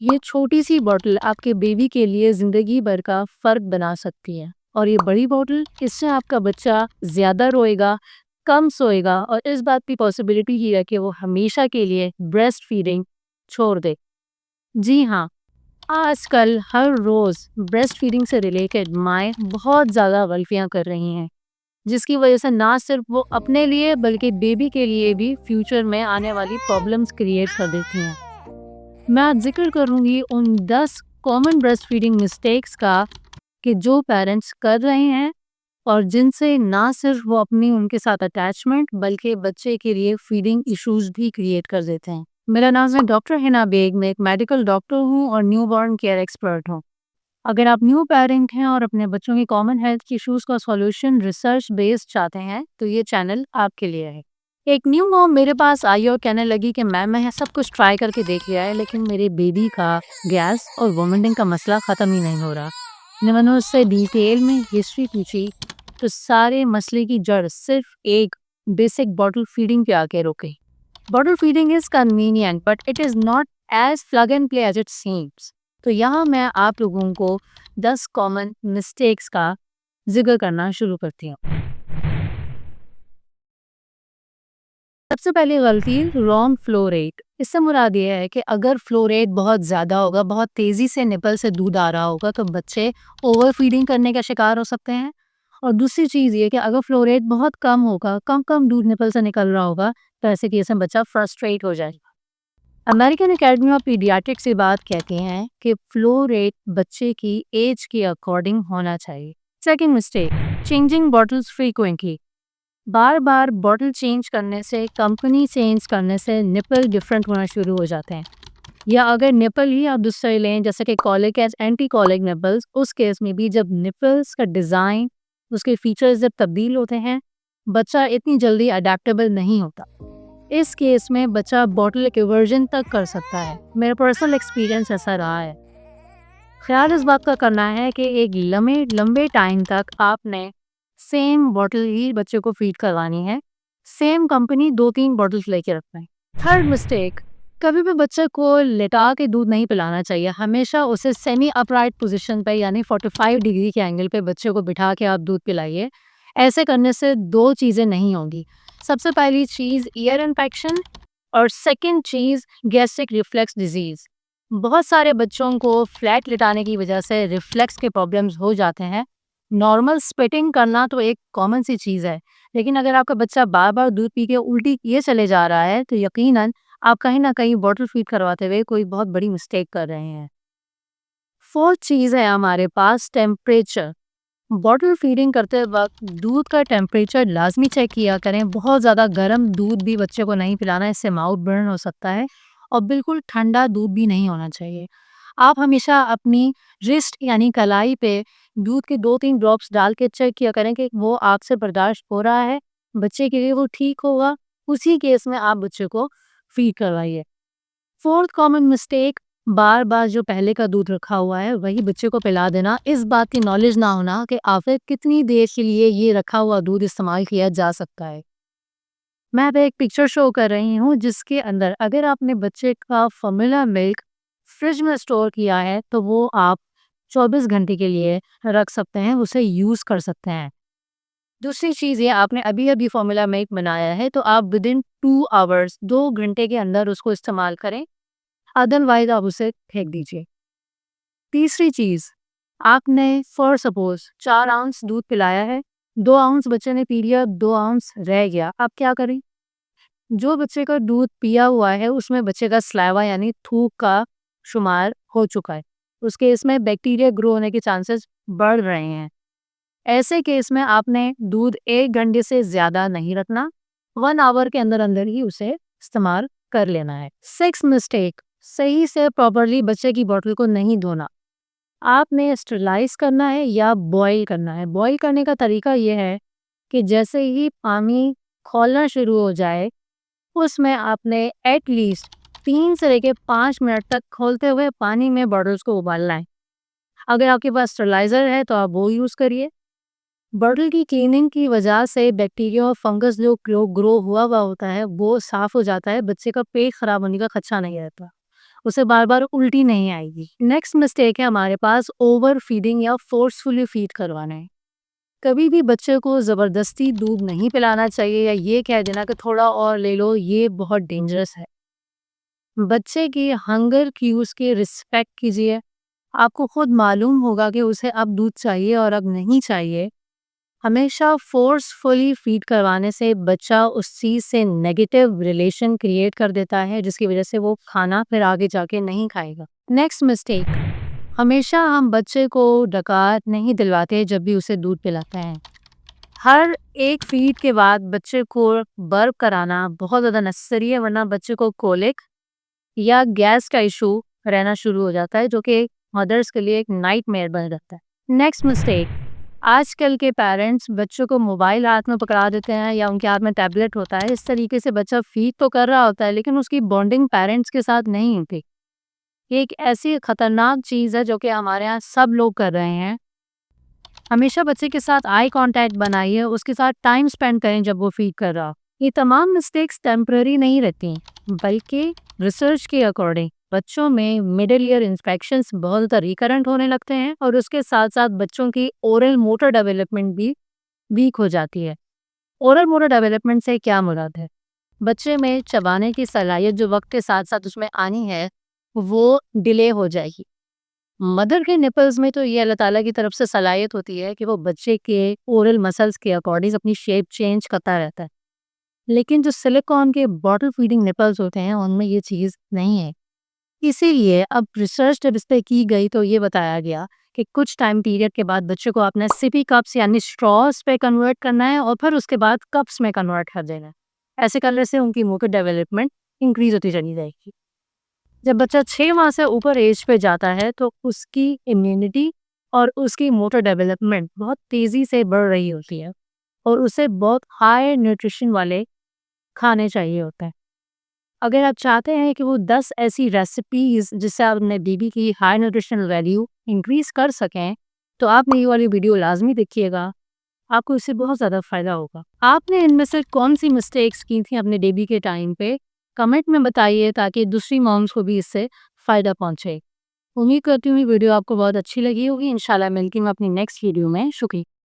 ये छोटी सी बॉटल आपके बेबी के लिए जिंदगी भर का फर्क बना सकती है। और ये बड़ी बॉटल, इससे आपका बच्चा ज्यादा रोएगा, कम सोएगा और इस बात की पॉसिबिलिटी ही है कि वो हमेशा के लिए ब्रेस्ट फीडिंग छोड़ दे। जी हाँ, आजकल हर रोज ब्रेस्ट फीडिंग से रिलेटेड माएँ बहुत ज्यादा गलतियां कर रही हैं, जिसकी वजह से ना सिर्फ वो अपने लिए बल्कि बेबी के लिए भी फ्यूचर में आने वाली प्रॉब्लम्स क्रिएट कर देती हैं। मैं आज जिक्र करूंगी उन 10 कॉमन ब्रेस्ट फीडिंग मिस्टेक्स का कि जो पेरेंट्स कर रहे हैं और जिनसे ना सिर्फ वो अपनी उनके साथ अटैचमेंट बल्कि बच्चे के लिए फीडिंग इश्यूज भी क्रिएट कर देते हैं। मेरा नाम है डॉक्टर हिना बेग। मैं एक मेडिकल डॉक्टर हूँ और न्यूबॉर्न केयर एक्सपर्ट हूँ। अगर आप न्यू पेरेंट हैं और अपने बच्चों की कॉमन हेल्थ इश्यूज का सॉल्यूशन रिसर्च बेस्ड चाहते हैं तो ये चैनल आपके लिए है। एक न्यू मॉम मेरे पास आई और कहने लगी कि मैं सब कुछ ट्राई करके देख लिया है लेकिन मेरे बेबी का गैस और वोमिटिंग का मसला ख़त्म ही नहीं हो रहा। जब मैंने उससे डिटेल में हिस्ट्री पूछी तो सारे मसले की जड़ सिर्फ एक बेसिक बॉटल फीडिंग पे आके रुकी। Bottle feeding is convenient but it is not as plug and play as it seems. तो यहाँ मैं आप लोगों को 10 कॉमन मिस्टेक्स का जिक्र करना शुरू करती हूँ। सबसे पहली गलती, रॉन्ग फ्लो रेट। इससे मुराद ये है कि अगर फ्लो रेट बहुत ज़्यादा होगा, बहुत तेज़ी से निपल से दूध आ रहा होगा तो बच्चे ओवर फीडिंग करने का शिकार हो सकते हैं। और दूसरी चीज़ ये कि अगर फ्लो रेट बहुत कम होगा, कम कम दूध निपल से निकल रहा होगा तो ऐसे केस में बच्चा फ्रस्ट्रेट हो जाएगा। अमेरिकन एकेडमी ऑफ पीडियाट्रिक्स ये बात कहती हैं कि फ्लो रेट बच्चे की एज के अकॉर्डिंग होना चाहिए। Second mistake, changing bottles frequently. बार बार बॉटल चेंज करने से, कंपनी चेंज करने से निपल डिफरेंट होना शुरू हो जाते हैं। या अगर निपल ही आप दूसरे लें जैसे कि colic as anti colic nipples, उस केस में भी जब निपल्स का डिज़ाइन, उसके फीचर्स जब तब्दील होते हैं, बच्चा इतनी जल्दी अडेप्टेबल नहीं होता। इस केस में बच्चा बॉटल कन्वर्जन तक कर सकता है। मेरा पर्सनल एक्सपीरियंस ऐसा रहा है। ख्याल इस बात का करना है कि एक लंबे लंबे टाइम तक आपने सेम बॉटल ही बच्चे को फीड करवानी है। सेम कंपनी 2-3 बॉटल्स लेके रखना है। थर्ड मिस्टेक, कभी भी बच्चे को लेटा के दूध नहीं पिलाना चाहिए। हमेशा उसे सेमी अपराइट पोजीशन पे यानी 45 डिग्री के एंगल पे बच्चे को बिठा के आप दूध पिलाइए। ऐसे करने से दो चीज़ें नहीं होंगी। सबसे पहली चीज़ ईयर इन्फेक्शन और सेकंड चीज़ गैस्ट्रिक रिफ्लेक्स डिजीज़। बहुत सारे बच्चों को फ्लैट लिटाने की वजह से रिफ्लेक्स के प्रॉब्लम्स हो जाते हैं। नॉर्मल स्पिटिंग करना तो एक कॉमन सी चीज़ है, लेकिन अगर आपका बच्चा बार-बार दूध पी के उल्टी किए चले जा रहा है, तो यकीनन आप कहीं न कहीं बॉटल फीड करवाते हुए कोई बहुत बड़ी मिस्टेक कर रहे हैं। फोर्थ चीज़ है हमारे पास टेम्परेचर। बॉटल फीडिंग करते वक्त दूध का टेम्परेचर लाजमी चेक किया करें। बहुत ज़्यादा गर्म दूध भी बच्चे को नहीं पिलाना, इससे माउथ बर्न हो सकता है। और बिल्कुल ठंडा दूध भी नहीं होना चाहिए। आप हमेशा अपनी रिस्ट यानी कलाई पे दूध के 2-3 ड्रॉप्स डाल के चेक किया करें कि वो आपसे बर्दाश्त हो रहा है, बच्चे के लिए वो ठीक होगा। उसी केस में आप बच्चे को फीड करवाइए। फोर्थ कॉमन मिस्टेक, बार बार जो पहले का दूध रखा हुआ है वही बच्चे को पिला देना। इस बात की नॉलेज ना होना कि आखिर कितनी देर के लिए ये रखा हुआ दूध इस्तेमाल किया जा सकता है। मैं अब एक पिक्चर शो कर रही हूँ जिसके अंदर अगर आपने बच्चे का फॉर्मूला मिल्क फ्रिज में स्टोर किया है तो वो आप 24 घंटे के लिए रख सकते हैं, उसे यूज़ कर सकते हैं। दूसरी चीज़ ये, आपने अभी अभी फॉर्मूला मिल्क बनाया है तो आप विद इन 2 आवर्स 2 घंटे के अंदर उसको इस्तेमाल करें, अदरवाइज आप उसे फेंक दीजिए। तीसरी चीज़, आपने फॉर सपोज 4 आउंस दूध पिलाया है, 2 आउंस बच्चे ने पी लिया, 2 आउंस रह गया, आप क्या करें? जो बच्चे का दूध पिया हुआ है उसमें बच्चे का स्लाइवा यानी थूक का शुमार हो चुका है। उस केस में बैक्टीरिया ग्रो होने के चांसेस बढ़ रहे हैं। ऐसे केस में आपने दूध 1 घंटे से ज़्यादा नहीं रखना, 1 आवर के अंदर अंदर ही उसे इस्तेमाल कर लेना है। 6 मिस्टेक, सही से प्रॉपरली बच्चे की बॉटल को नहीं धोना। आपने स्टरलाइज करना है या बॉईल करना है। बॉईल करने का तरीका ये है कि जैसे ही पानी खौलना शुरू हो जाए उसमें आपने एटलीस्ट 3 से लेके 5 मिनट तक खौलते हुए पानी में बॉटल्स को उबालना है। अगर आपके पास स्टरलाइज़र है तो आप वो यूज़ करिए। बॉटल की क्लीनिंग की वजह से बैक्टीरिया और फंगस जो ग्रो हुआ हुआ होता है वो साफ़ हो जाता है, बच्चे का पेट खराब होने का खदशा नहीं रहता। उसे बार-बार उल्टी नहीं आएगी। नेक्स्ट मिस्टेक है हमारे पास ओवर फीडिंग या फोर्सफुली फीड करवाना है। कभी भी बच्चे को ज़बरदस्ती दूध नहीं पिलाना चाहिए या ये कह देना कि थोड़ा और ले लो, ये बहुत डेंजरस है। बच्चे की हंगर क्यूज़ की रिस्पेक्ट कीजिए। आपको खुद मालूम होगा कि उसे अब दूध चाहिए और अब नहीं चाहिए। हमेशा फोर्सफुली फीड करवाने से बच्चा उस चीज़ से नेगेटिव रिलेशन क्रिएट कर देता है, जिसकी वजह से वो खाना फिर आगे जाके नहीं खाएगा। नेक्स्ट मिस्टेक, हमेशा हम बच्चे को डकार नहीं दिलवाते जब भी उसे दूध पिलाते हैं। हर एक फीड के बाद बच्चे को बर्प कराना बहुत ज़्यादा नेसेसरी है, वरना बच्चे को कोलिक या गैस का इशू रहना शुरू हो जाता है, जो कि मदर्स के लिए एक नाइटमेयर बन जाता है। नेक्स्ट मिस्टेक, आजकल के पेरेंट्स बच्चों को मोबाइल हाथ में पकड़ा देते हैं या उनके हाथ में टैबलेट होता है। इस तरीके से बच्चा फीड तो कर रहा होता है, लेकिन उसकी बॉन्डिंग पेरेंट्स के साथ नहीं होती। ये एक ऐसी खतरनाक चीज़ है जो कि हमारे यहाँ सब लोग कर रहे हैं। हमेशा बच्चे के साथ आई कांटेक्ट बनाइए, उसके साथ टाइम स्पेंड करें जब वो फीड कर रहा हो। ये तमाम मिस्टेक्स टेम्पररी नहीं रहती, बल्कि रिसर्च के अकॉर्डिंग बच्चों में मिडिल ईयर इन्फेक्शंस बहुत ज़्यादा रिकरेंट होने लगते हैं और उसके साथ साथ बच्चों की ओरल मोटर डेवलपमेंट भी वीक हो जाती है। ओरल मोटर डेवलपमेंट से क्या मुराद है? बच्चे में चबाने की सलाहियत जो वक्त के साथ साथ उसमें आनी है, वो डिले हो जाएगी। मदर के निपल्स में तो ये अल्लाह ताला की तरफ से सलाहियत होती है कि वो बच्चे के ओरल मसल्स के अकॉर्डिंग अपनी शेप चेंज करता रहता है। लेकिन जो सिलिकॉन के बॉटल फीडिंग निपल्स होते हैं, उनमें ये चीज़ नहीं है। इसीलिए अब रिसर्च जब इस पे की गई तो ये बताया गया कि कुछ टाइम पीरियड के बाद बच्चे को अपने सिपी कप्स यानी स्ट्रॉस पे कन्वर्ट करना है और फिर उसके बाद कप्स में कन्वर्ट कर देना है। ऐसे करने से उनकी मोटर डेवलपमेंट इंक्रीज होती चली जाएगी। जब बच्चा 6 माह से ऊपर एज पे जाता है तो उसकी इम्यूनिटी और उसकी मोटर डेवलपमेंट बहुत तेज़ी से बढ़ रही होती है और उसे बहुत हाई न्यूट्रिशन वाले खाने चाहिए होते हैं। अगर आप चाहते हैं कि वो 10 ऐसी रेसिपीज़ जिससे आप अपने बेबी की हाई न्यूट्रिशनल वैल्यू इंक्रीज़ कर सकें, तो आप ये वाली वीडियो लाज़मी देखिएगा। आपको इससे बहुत ज़्यादा फ़ायदा होगा। आपने इनमें से कौन-सी मिस्टेक्स की थी अपने बेबी के टाइम पे? कमेंट में बताइए ताकि दूसरी मॉम्स को भी इससे फ़ायदा पहुँचे। उम्मीद करती हूँ ये वीडियो आपको बहुत अच्छी लगी होगी। इंशाल्लाह मिलती हूँ अपनी नेक्स्ट वीडियो में। शुक्रिया।